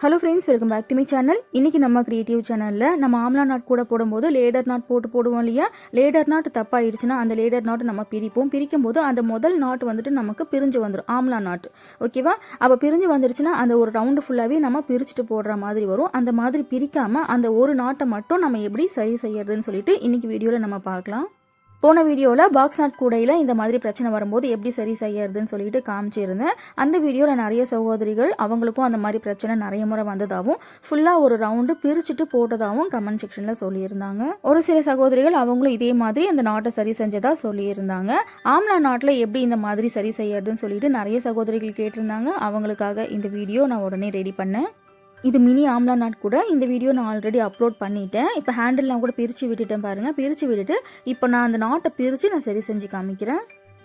Hello friends, welcome back to my channel. இன்றைக்கி நம்ம creative சேனலில் நம்ம ஆம்லா நாட் கூட போடும்போது லேடர் நாட் போடுவோம் இல்லையா. லேடர் நாட் தப்பாயிடுச்சுன்னா அந்த லேடர் நாட் நம்ம பிரிக்கும் போது அந்த முதல் நாட் வந்துட்டு நமக்கு பிரிஞ்சு வந்துடும், ஆம்லா நாட். ஓகேவா? அப்போ பிரிஞ்சு வந்துருச்சுன்னா அந்த ஒரு ரவுண்டு ஃபுல்லாகவே நம்ம பிரிச்சுட்டு போடுற மாதிரி வரும். அந்த மாதிரி பிரிக்காமல் அந்த ஒரு நாட்டை மட்டும் நம்ம எப்படி சரி செய்யறதுன்னு சொல்லிட்டு இன்றைக்கி வீடியோவில் நம்ம பார்க்கலாம். போன வீடியோவில் பாக்ஸ் நாட் கூடையில் இந்த மாதிரி பிரச்சனை வரும்போது எப்படி சரி செய்யறதுன்னு சொல்லிட்டு காமிச்சிருந்தேன். அந்த வீடியோவில் நிறைய சகோதரிகள் அவங்களுக்கும் அந்த மாதிரி பிரச்சனை நிறைய முறை வந்ததாகவும் ஃபுல்லாக ஒரு ரவுண்டு பிரிச்சுட்டு போட்டதாகவும் கமெண்ட் செக்ஷனில் சொல்லியிருந்தாங்க. ஒரு சில சகோதரிகள் அவங்களும் இதே மாதிரி அந்த நாட்டை சரி செஞ்சதா சொல்லியிருந்தாங்க. ஆம்லா நாட்டில் எப்படி இந்த மாதிரி சரி செய்யறதுன்னு சொல்லிட்டு நிறைய சகோதரிகள் கேட்டிருந்தாங்க. அவங்களுக்காக இந்த வீடியோ நான் உடனே ரெடி பண்ணேன். இது மினி ஆம்லா நாட் கூட. இந்த வீடியோ நான் ஆல்ரெடி அப்லோட் பண்ணிட்டேன். இப்போ ஹேண்டில்லாம் கூட பிரித்து விட்டுட்டேன் பாருங்கள். பிரித்து விட்டுட்டு இப்போ நான் அந்த நாட்டை பிரித்து நான் சரி செஞ்சு காமிக்கிறேன்.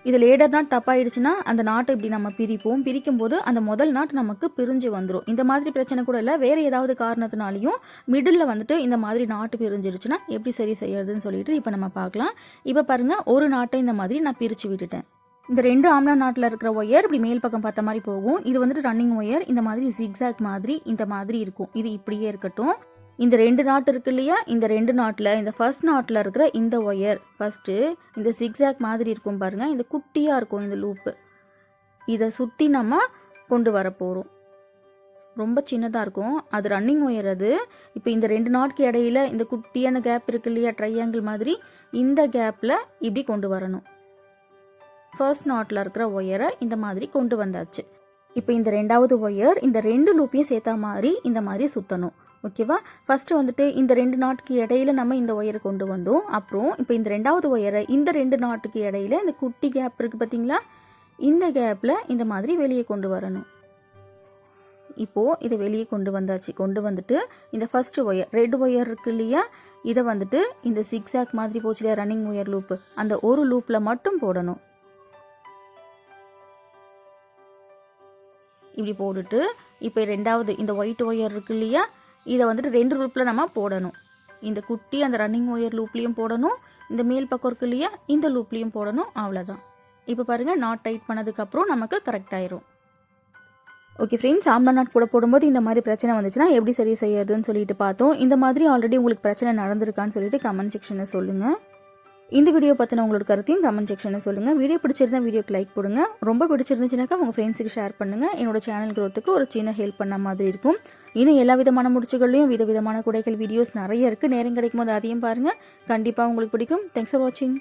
இது லேடர் நாட் தப்பாயிடுச்சுன்னா அந்த நாட்டை இப்படி நம்ம பிரிக்கும் போது அந்த முதல் நாட் நமக்கு பிரிஞ்சு வந்துடும். இந்த மாதிரி பிரச்சனை கூட இல்லை, வேறு ஏதாவது காரணத்தினாலையும் மிடில் வந்துட்டு இந்த மாதிரி நாட்டு பிரிஞ்சிருச்சுன்னா எப்படி சரி செய்யறதுன்னு சொல்லிட்டு இப்போ நம்ம பார்க்கலாம். இப்போ பாருங்கள், ஒரு நாட்டை இந்த மாதிரி நான் பிரித்து விட்டுட்டேன். இந்த ரெண்டு ஆம்லா நாட்டில் இருக்கிற ஒயர் இப்படி மேல் பக்கம் பார்த்த மாதிரி போகும். இது வந்துட்டு ரன்னிங் ஒயர். இந்த மாதிரி ஜிக்ஸாக் மாதிரி இந்த மாதிரி இருக்கும். இது இப்படியே இருக்கட்டும். இந்த ரெண்டு நாட் இருக்கு இல்லையா, இந்த ரெண்டு நாட்டில் இந்த ஃபர்ஸ்ட் நாட்டில் இருக்கிற இந்த ஒயர் ஃபஸ்ட்டு இந்த ஜிக்ஸாக் மாதிரி இருக்கும் பாருங்கள். இந்த குட்டியாக இருக்கும் இந்த லூப்பு. இதை சுற்றி நம்ம கொண்டு வர போகிறோம். ரொம்ப சின்னதாக இருக்கும், அது ரன்னிங் ஒயர். அது இப்போ இந்த ரெண்டு நாட்க்கு இடையில இந்த குட்டியான கேப் இருக்கு இல்லையா, ட்ரையாங்கிள் மாதிரி, இந்த கேப்பில் இப்படி கொண்டு வரணும். ஃபர்ஸ்ட் நாட்டில் இருக்கிற ஒயரை இந்த மாதிரி கொண்டு வந்தாச்சு. இப்போ இந்த ரெண்டாவது ஒயர் இந்த ரெண்டு லூப்பையும் சேர்த்தா மாதிரி இந்த மாதிரி சுற்றணும். ஓகேவா? ஃபஸ்ட்டு வந்துட்டு இந்த ரெண்டு நாட்டுக்கு இடையில நம்ம இந்த ஒயரை கொண்டு வந்தோம். அப்புறம் இப்போ இந்த ரெண்டாவது ஒயரை இந்த ரெண்டு நாட்டுக்கு இடையில இந்த குட்டி கேப் இருக்குது பார்த்தீங்களா, இந்த கேப்பில் இந்த மாதிரி வெளியே கொண்டு வரணும். இப்போது இதை வெளியே கொண்டு வந்தாச்சு. கொண்டு வந்துட்டு இந்த ஃபஸ்ட்டு ஒயர் ரெட் ஒயர் இருக்கு இல்லையா, இதை வந்துட்டு இந்த சிக்ஸாக் மாதிரி போச்சு இல்லையா ரன்னிங் ஒயர் லூப்பு, அந்த ஒரு லூப்பில் மட்டும் போடணும். இப்படி போட்டுட்டு இப்போ ரெண்டாவது இந்த ஒயிட் ஒயர் இருக்கு இல்லையா, இதை வந்துட்டு ரெண்டு லூப்பில் நம்ம போடணும். இந்த குட்டி அந்த ரன்னிங் ஒயர் லூப்லேயும் போடணும், இந்த மேல் பக்கம் இருக்கு இல்லையா இந்த லூப்லேயும் போடணும். அவ்வளோதான். இப்போ பாருங்கள், நாட் டைட் பண்ணதுக்கப்புறம் நமக்கு கரெக்ட் ஆயிரும். ஓகே ஃப்ரெண்ட்ஸ், ஆம்லா நாட் கூட போடும்போது இந்த மாதிரி பிரச்சனை வந்துச்சுன்னா எப்படி சரி செய்யறதுன்னு சொல்லிட்டு பார்த்தோம். இந்த மாதிரி ஆல்ரெடி உங்களுக்கு பிரச்சனை நடந்திருக்கான்னு சொல்லிட்டு கமெண்ட் செக்ஷனில் சொல்லுங்கள். இந்த வீடியோ பற்றின உங்களோட கருத்தையும் கமெண்ட் செக்ஷனில் சொல்லுங்கள். வீடியோ பிடிச்சிருந்தா வீடியோக்கு லைக் போடுங்க. ரொம்ப பிடிச்சிருந்துச்சுனாக்கா உங்கள் ஃப்ரெண்ட்ஸுக்கு ஷேர் பண்ணுங்கள். என்னோட சேனல் க்ரோத்துக்கு ஒரு சின்ன ஹெல்ப் பண்ண மாதிரி இருக்கும். இன்னும் எல்லா விதமான முடிச்சுகள்லையும் விதவிதமான குடைகள் வீடியோஸ் நிறைய இருக்குது. நேரம் கிடைக்கும் போது அதையும் பாருங்கள். கண்டிப்பாக உங்களுக்கு பிடிக்கும். தேங்க்ஸ் ஃபார் வாட்சிங்.